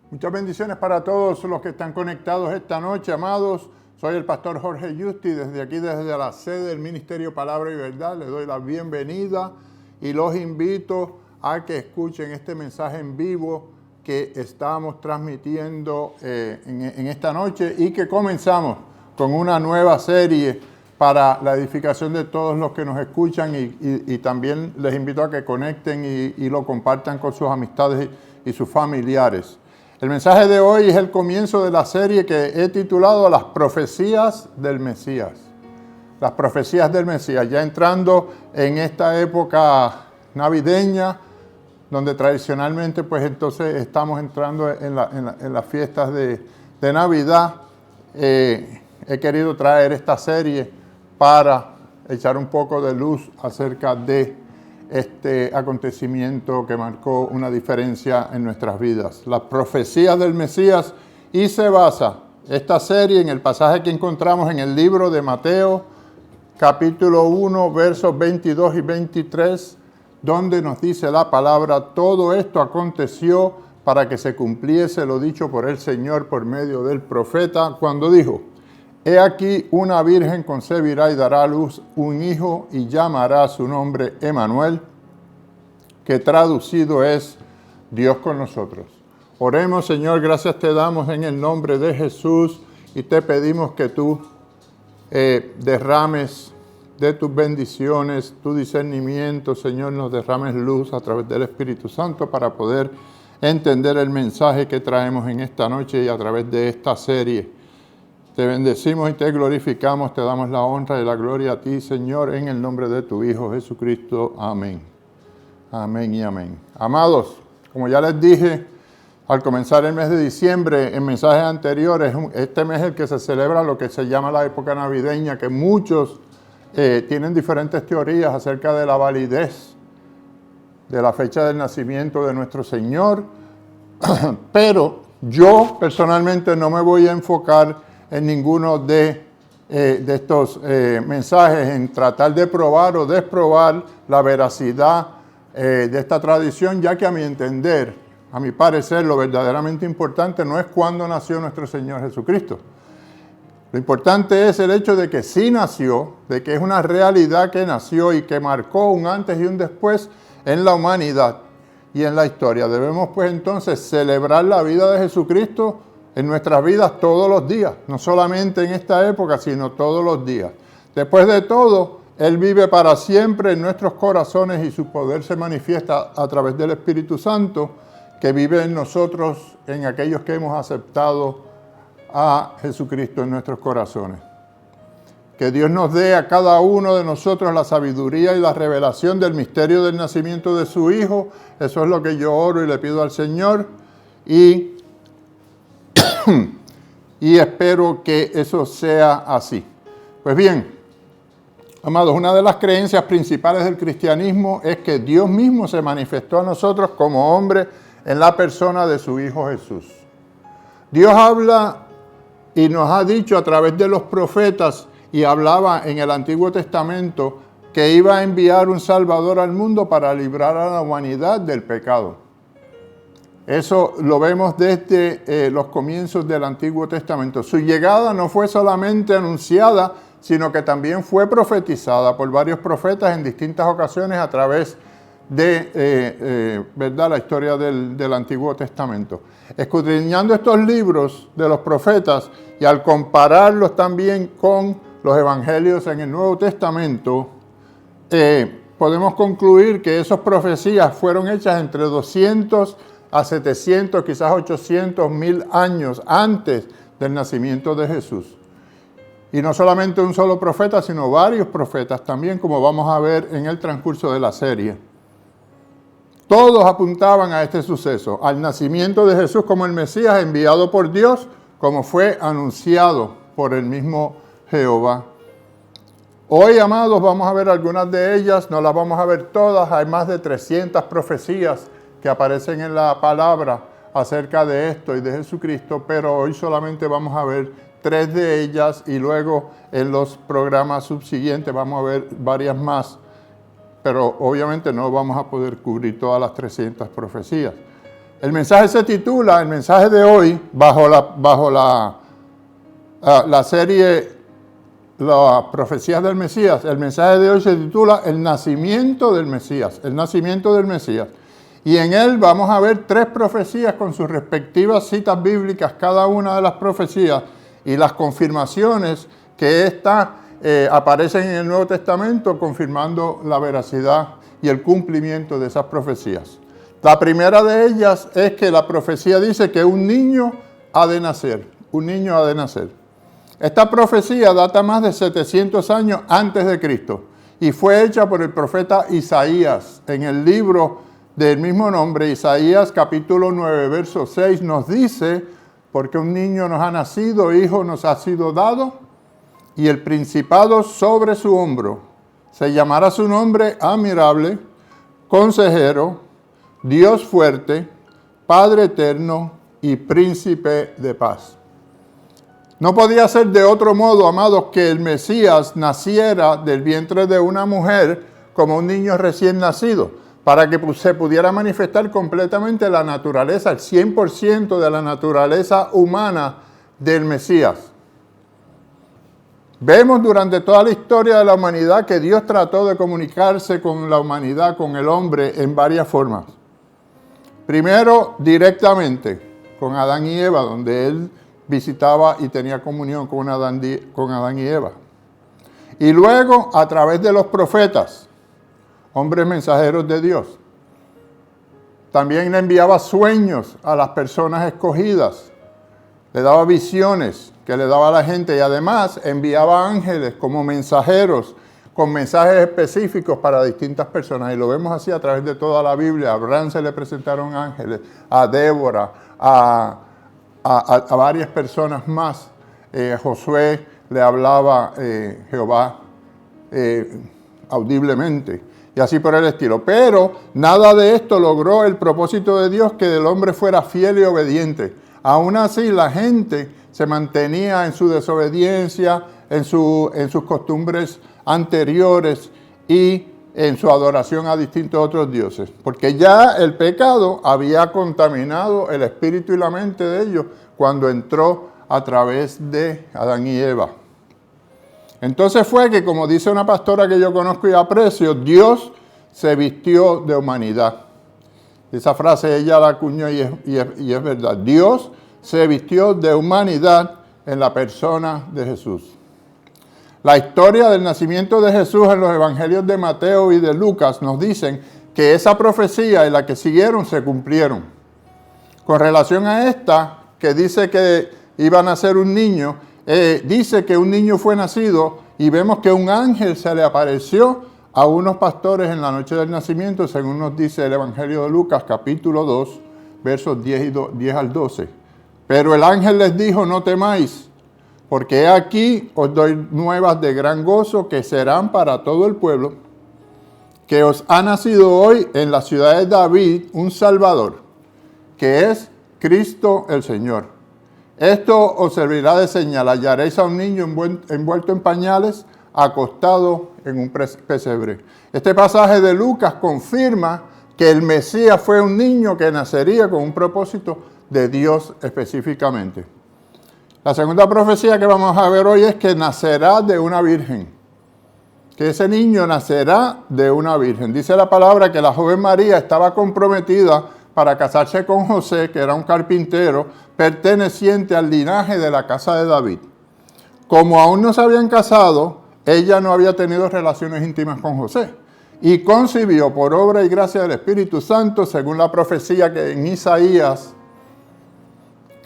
Muchas bendiciones para todos los que están conectados esta noche, amados. Soy el pastor Jorge Justi, desde aquí, desde la sede del Ministerio Palabra y Verdad. Les doy la bienvenida y los invito a que escuchen este mensaje en vivo que estamos transmitiendo en esta noche y que comenzamos con una nueva serie para la edificación de todos los que nos escuchan y también les invito a que conecten y lo compartan con sus amistades y sus familiares. El mensaje de hoy es el comienzo de la serie que he titulado Las profecías del Mesías. Las profecías del Mesías, ya entrando en esta época navideña, donde tradicionalmente pues entonces estamos entrando en las fiestas de Navidad. He querido traer esta serie para echar un poco de luz acerca de este acontecimiento que marcó una diferencia en nuestras vidas. Las profecías del Mesías, y se basa esta serie en el pasaje que encontramos en el libro de Mateo, capítulo 1, versos 22 y 23, donde nos dice la palabra: todo esto aconteció para que se cumpliese lo dicho por el Señor por medio del profeta, cuando dijo: He aquí una virgen concebirá y dará a luz un hijo y llamará su nombre Emmanuel, que traducido es Dios con nosotros. Oremos, Señor, gracias te damos en el nombre de Jesús y te pedimos que tú derrames de tus bendiciones, tu discernimiento, Señor, nos derrames luz a través del Espíritu Santo para poder entender el mensaje que traemos en esta noche y a través de esta serie. Te bendecimos y te glorificamos, te damos la honra y la gloria a ti, Señor, en el nombre de tu Hijo Jesucristo. Amén. Amén y amén. Amados, como ya les dije al comenzar el mes de diciembre, en mensajes anteriores, este mes es el que se celebra lo que se llama la época navideña, que muchos tienen diferentes teorías acerca de la validez de la fecha del nacimiento de nuestro Señor, pero yo personalmente no me voy a enfocar en ninguno de estos mensajes, en tratar de probar o desprobar la veracidad de esta tradición, ya que a mi entender, a mi parecer, lo verdaderamente importante no es cuándo nació nuestro Señor Jesucristo. Lo importante es el hecho de que sí nació, de que es una realidad que nació y que marcó un antes y un después en la humanidad y en la historia. Debemos pues entonces celebrar la vida de Jesucristo en nuestras vidas todos los días, no solamente en esta época, sino todos los días. Después de todo, Él vive para siempre en nuestros corazones y su poder se manifiesta a través del Espíritu Santo que vive en nosotros, en aquellos que hemos aceptado a Jesucristo en nuestros corazones. Que Dios nos dé a cada uno de nosotros la sabiduría y la revelación del misterio del nacimiento de su Hijo. Eso es lo que yo oro y le pido al Señor. Y espero que eso sea así. Pues bien, amados, una de las creencias principales del cristianismo es que Dios mismo se manifestó a nosotros como hombre en la persona de su Hijo Jesús. Dios habla y nos ha dicho a través de los profetas, y hablaba en el Antiguo Testamento, que iba a enviar un Salvador al mundo para librar a la humanidad del pecado. Eso lo vemos desde los comienzos del Antiguo Testamento. Su llegada no fue solamente anunciada, sino que también fue profetizada por varios profetas en distintas ocasiones a través de ¿verdad? La historia del Antiguo Testamento. Escudriñando estos libros de los profetas y al compararlos también con los evangelios en el Nuevo Testamento, podemos concluir que esas profecías fueron hechas entre 200 a 700, quizás 800, 1000 años antes del nacimiento de Jesús. Y no solamente un solo profeta, sino varios profetas también, como vamos a ver en el transcurso de la serie. Todos apuntaban a este suceso, al nacimiento de Jesús como el Mesías enviado por Dios, como fue anunciado por el mismo Jehová. Hoy, amados, vamos a ver algunas de ellas, no las vamos a ver todas. Hay más de 300 profecías que aparecen en la palabra acerca de esto y de Jesucristo, pero hoy solamente vamos a ver 3 de ellas y luego en los programas subsiguientes vamos a ver varias más, pero obviamente no vamos a poder cubrir todas las 300 profecías. El mensaje se titula, el mensaje de hoy, bajo la serie Las profecías del Mesías, el mensaje de hoy se titula El nacimiento del Mesías, el nacimiento del Mesías. Y en él vamos a ver 3 profecías con sus respectivas citas bíblicas, cada una de las profecías y las confirmaciones que aparecen en el Nuevo Testamento, confirmando la veracidad y el cumplimiento de esas profecías. La primera de ellas es que la profecía dice que un niño ha de nacer, un niño ha de nacer. Esta profecía data más de 700 años antes de Cristo y fue hecha por el profeta Isaías. En el libro del mismo nombre, Isaías capítulo 9, verso 6 nos dice: porque un niño nos ha nacido, hijo nos ha sido dado, y el principado sobre su hombro. Se llamará su nombre Admirable, Consejero, Dios fuerte, Padre eterno y Príncipe de paz. No podía ser de otro modo, amados, que el Mesías naciera del vientre de una mujer como un niño recién nacido, para que se pudiera manifestar completamente la naturaleza, el 100% de la naturaleza humana del Mesías. Vemos durante toda la historia de la humanidad que Dios trató de comunicarse con la humanidad, con el hombre, en varias formas. Primero, directamente, con Adán y Eva, donde Él visitaba y tenía comunión con Adán y Eva. Y luego, a través de los profetas, hombres mensajeros de Dios. También le enviaba sueños a las personas escogidas. Le daba visiones que le daba a la gente y además enviaba ángeles como mensajeros con mensajes específicos para distintas personas. Y lo vemos así a través de toda la Biblia. A Abraham se le presentaron ángeles, a Débora, a varias personas más. Josué le hablaba Jehová audiblemente y así por el estilo. Pero nada de esto logró el propósito de Dios, que el hombre fuera fiel y obediente. Aún así, la gente se mantenía en su desobediencia, en sus costumbres anteriores y en su adoración a distintos otros dioses, porque ya el pecado había contaminado el espíritu y la mente de ellos cuando entró a través de Adán y Eva. Entonces fue que, como dice una pastora que yo conozco y aprecio, Dios se vistió de humanidad. Esa frase ella la acuñó y es verdad. Dios se vistió de humanidad en la persona de Jesús. La historia del nacimiento de Jesús en los evangelios de Mateo y de Lucas nos dicen que esa profecía y la que siguieron se cumplieron. Con relación a esta, que dice que iba a nacer un niño, dice que un niño fue nacido y vemos que un ángel se le apareció a unos pastores en la noche del nacimiento, según nos dice el evangelio de Lucas, capítulo 2, versos 10 al 12. Pero el ángel les dijo: no temáis, porque he aquí os doy nuevas de gran gozo que serán para todo el pueblo, que os ha nacido hoy en la ciudad de David un Salvador, que es Cristo el Señor. Esto os servirá de señal: hallaréis a un niño envuelto en pañales, acostado en un pesebre. Este pasaje de Lucas confirma que el Mesías fue un niño que nacería con un propósito de Dios específicamente. La segunda profecía que vamos a ver hoy es que nacerá de una virgen. Que ese niño nacerá de una virgen. Dice la palabra que la joven María estaba comprometida para casarse con José, que era un carpintero perteneciente al linaje de la casa de David. Como aún no se habían casado, ella no había tenido relaciones íntimas con José. Y concibió por obra y gracia del Espíritu Santo, según la profecía que en Isaías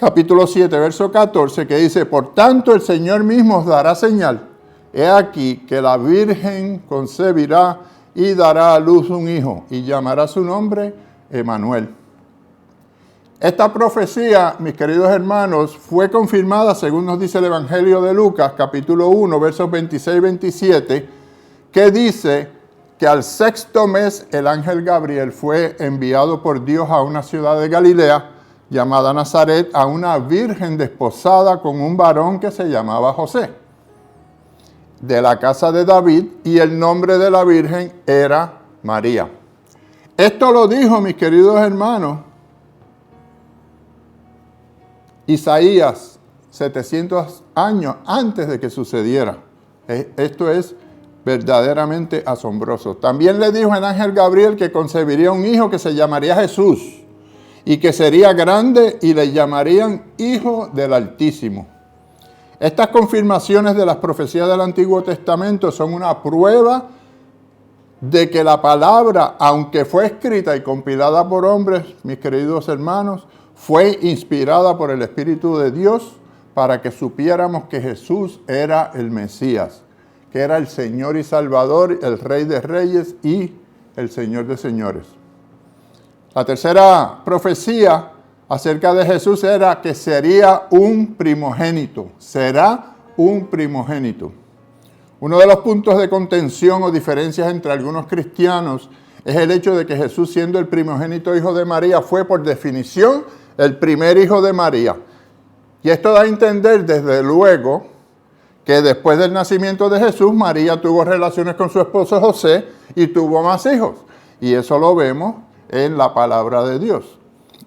capítulo 7, verso 14, que dice: por tanto el Señor mismo os dará señal. He aquí que la Virgen concebirá y dará a luz un hijo, y llamará su nombre Emmanuel. Esta profecía, mis queridos hermanos, fue confirmada, según nos dice el Evangelio de Lucas, capítulo 1, versos 26 y 27, que dice que al 6º mes el ángel Gabriel fue enviado por Dios a una ciudad de Galilea, llamada Nazaret, a una virgen desposada con un varón que se llamaba José, de la casa de David, y el nombre de la virgen era María. Esto lo dijo, mis queridos hermanos, Isaías, 700 años antes de que sucediera. Esto es verdaderamente asombroso. También le dijo el ángel Gabriel que concebiría un hijo que se llamaría Jesús y que sería grande y le llamarían Hijo del Altísimo. Estas confirmaciones de las profecías del Antiguo Testamento son una prueba de que la palabra, aunque fue escrita y compilada por hombres, mis queridos hermanos, fue inspirada por el Espíritu de Dios para que supiéramos que Jesús era el Mesías, que era el Señor y Salvador, el Rey de Reyes y el Señor de Señores. La tercera profecía acerca de Jesús era que sería un primogénito. Será un primogénito. Uno de los puntos de contención o diferencias entre algunos cristianos es el hecho de que Jesús, siendo el primogénito hijo de María, fue por definición el primer hijo de María. Y esto da a entender desde luego que después del nacimiento de Jesús, María tuvo relaciones con su esposo José y tuvo más hijos. Y eso lo vemos en la palabra de Dios.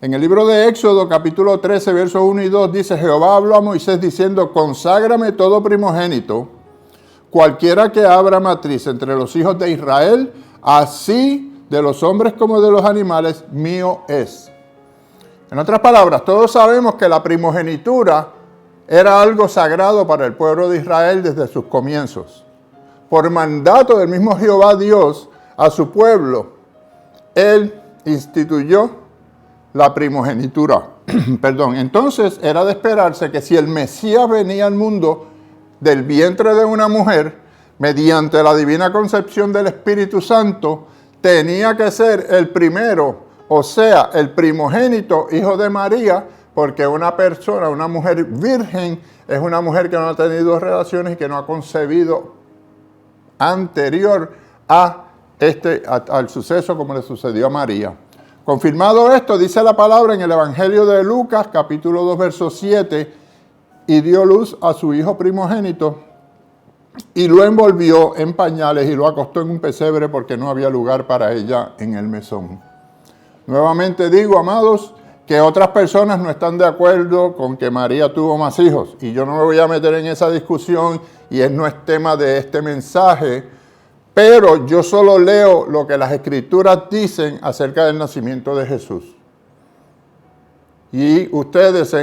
En el libro de Éxodo, capítulo 13, versos 1 y 2, dice: Jehová habló a Moisés diciendo: conságrame todo primogénito, cualquiera que abra matriz entre los hijos de Israel, así de los hombres como de los animales, mío es. En otras palabras, todos sabemos que la primogenitura era algo sagrado para el pueblo de Israel desde sus comienzos. Por mandato del mismo Jehová Dios a su pueblo, Él instituyó la primogenitura. Entonces era de esperarse que si el Mesías venía al mundo del vientre de una mujer, mediante la divina concepción del Espíritu Santo, tenía que ser el primero, o sea, el primogénito hijo de María, porque una persona, una mujer virgen, es una mujer que no ha tenido relaciones y que no ha concebido anterior al suceso como le sucedió a María. Confirmado esto, dice la palabra en el Evangelio de Lucas, capítulo 2, verso 7, y dio luz a su hijo primogénito, y lo envolvió en pañales y lo acostó en un pesebre porque no había lugar para ella en el mesón. Nuevamente digo, amados, que otras personas no están de acuerdo con que María tuvo más hijos. Y yo no me voy a meter en esa discusión y no es tema de este mensaje, pero yo solo leo lo que las Escrituras dicen acerca del nacimiento de Jesús. Y ustedes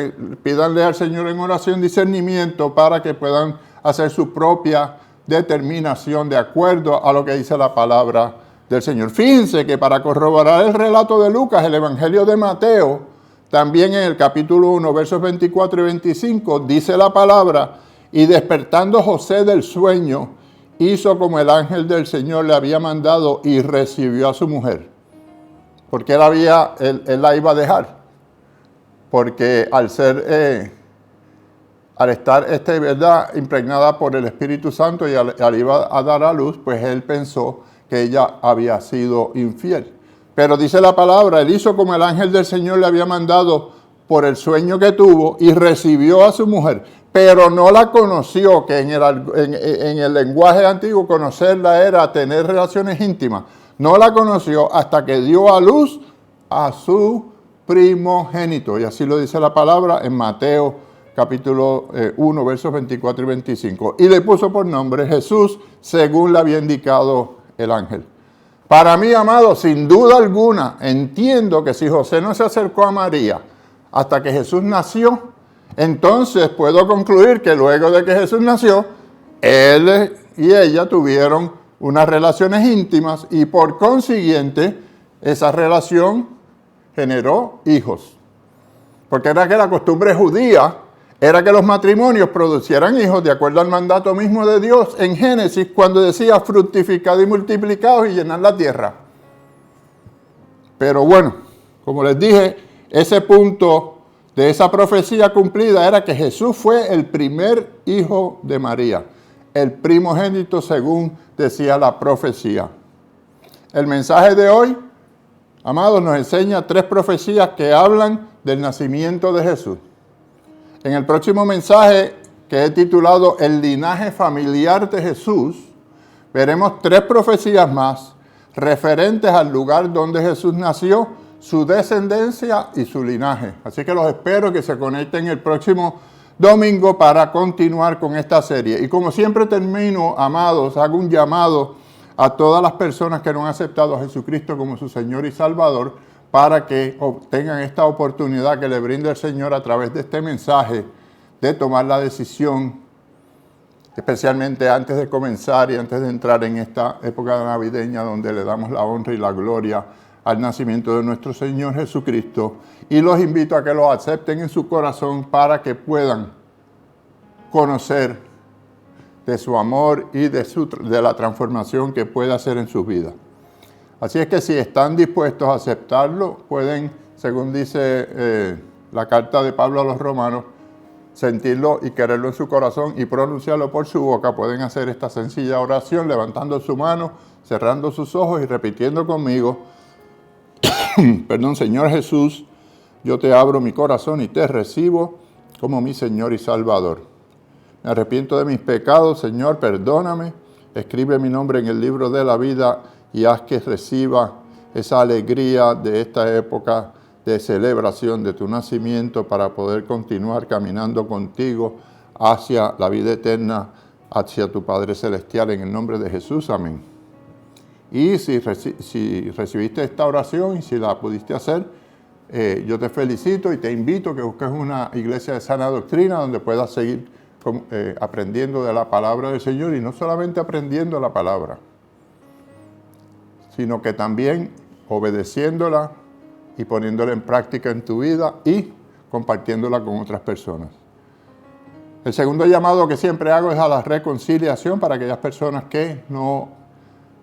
pídanle al Señor en oración discernimiento para que puedan hacer su propia determinación de acuerdo a lo que dice la palabra del Señor. Fíjense que para corroborar el relato de Lucas, el Evangelio de Mateo, también en el capítulo 1, versos 24 y 25, dice la palabra: y despertando José del sueño, hizo como el ángel del Señor le había mandado y recibió a su mujer. Porque él la iba a dejar. Porque al estar ¿verdad?, impregnada por el Espíritu Santo y al iba a dar a luz, pues él pensó que ella había sido infiel. Pero dice la palabra, él hizo como el ángel del Señor le había mandado por el sueño que tuvo y recibió a su mujer, pero no la conoció, que en el lenguaje antiguo conocerla era tener relaciones íntimas. No la conoció hasta que dio a luz a su primogénito. Y así lo dice la palabra en Mateo capítulo 1, versos 24 y 25. Y le puso por nombre Jesús, según le había indicado el ángel. Para mí, amado, sin duda alguna, entiendo que si José no se acercó a María hasta que Jesús nació, entonces puedo concluir que luego de que Jesús nació, él y ella tuvieron unas relaciones íntimas y por consiguiente esa relación generó hijos. Porque era que la costumbre judía era que los matrimonios producieran hijos de acuerdo al mandato mismo de Dios en Génesis, cuando decía fructificad y multiplicaos y llenad la tierra. Pero bueno, como les dije, ese punto de esa profecía cumplida era que Jesús fue el primer hijo de María, el primogénito según decía la profecía. El mensaje de hoy, amados, nos enseña 3 profecías que hablan del nacimiento de Jesús. En el próximo mensaje, que he titulado El linaje familiar de Jesús, veremos 3 profecías más referentes al lugar donde Jesús nació, su descendencia y su linaje. Así que los espero que se conecten el próximo domingo para continuar con esta serie. Y como siempre termino, amados, hago un llamado a todas las personas que no han aceptado a Jesucristo como su Señor y Salvador para que obtengan esta oportunidad que le brinda el Señor a través de este mensaje de tomar la decisión, especialmente antes de comenzar y antes de entrar en esta época navideña donde le damos la honra y la gloria al nacimiento de nuestro Señor Jesucristo. Y los invito a que lo acepten en su corazón para que puedan conocer de su amor y de la transformación que puede hacer en sus vidas. Así es que si están dispuestos a aceptarlo, pueden, según dice la carta de Pablo a los Romanos, sentirlo y quererlo en su corazón y pronunciarlo por su boca. Pueden hacer esta sencilla oración levantando su mano, cerrando sus ojos y repitiendo conmigo: perdón, Señor Jesús, yo te abro mi corazón y te recibo como mi Señor y Salvador. Me arrepiento de mis pecados, Señor, perdóname. Escribe mi nombre en el libro de la vida y haz que reciba esa alegría de esta época de celebración de tu nacimiento para poder continuar caminando contigo hacia la vida eterna, hacia tu Padre Celestial, en el nombre de Jesús. Amén. Y si recibiste esta oración y si la pudiste hacer, yo te felicito y te invito a que busques una iglesia de sana doctrina donde puedas seguir aprendiendo de la palabra del Señor, y no solamente aprendiendo la palabra, sino que también obedeciéndola y poniéndola en práctica en tu vida y compartiéndola con otras personas. El segundo llamado que siempre hago es a la reconciliación para aquellas personas que no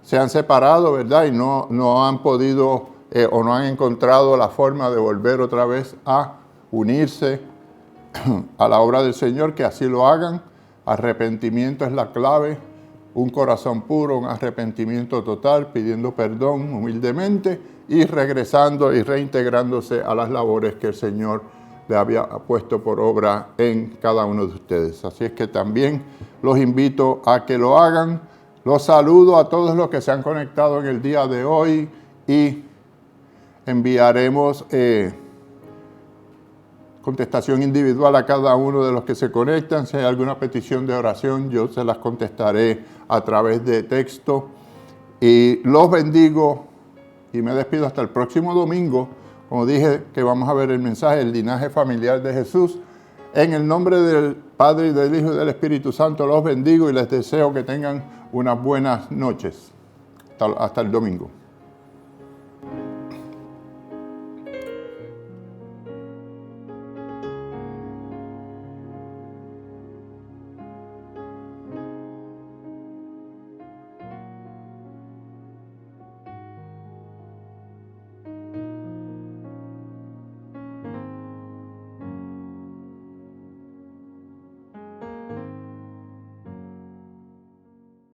se han separado, ¿verdad? Y no han podido o no han encontrado la forma de volver otra vez a unirse a la obra del Señor, que así lo hagan. Arrepentimiento es la clave, un corazón puro, un arrepentimiento total, pidiendo perdón humildemente y regresando y reintegrándose a las labores que el Señor le había puesto por obra en cada uno de ustedes. Así es que también los invito a que lo hagan. Los saludo a todos los que se han conectado en el día de hoy y enviaremos contestación individual a cada uno de los que se conectan. Si hay alguna petición de oración, yo se las contestaré a través de texto. Y los bendigo y me despido hasta el próximo domingo. Como dije, que vamos a ver el mensaje, el linaje familiar de Jesús. En el nombre del Padre, y del Hijo y del Espíritu Santo, los bendigo y les deseo que tengan unas buenas noches. Hasta el domingo.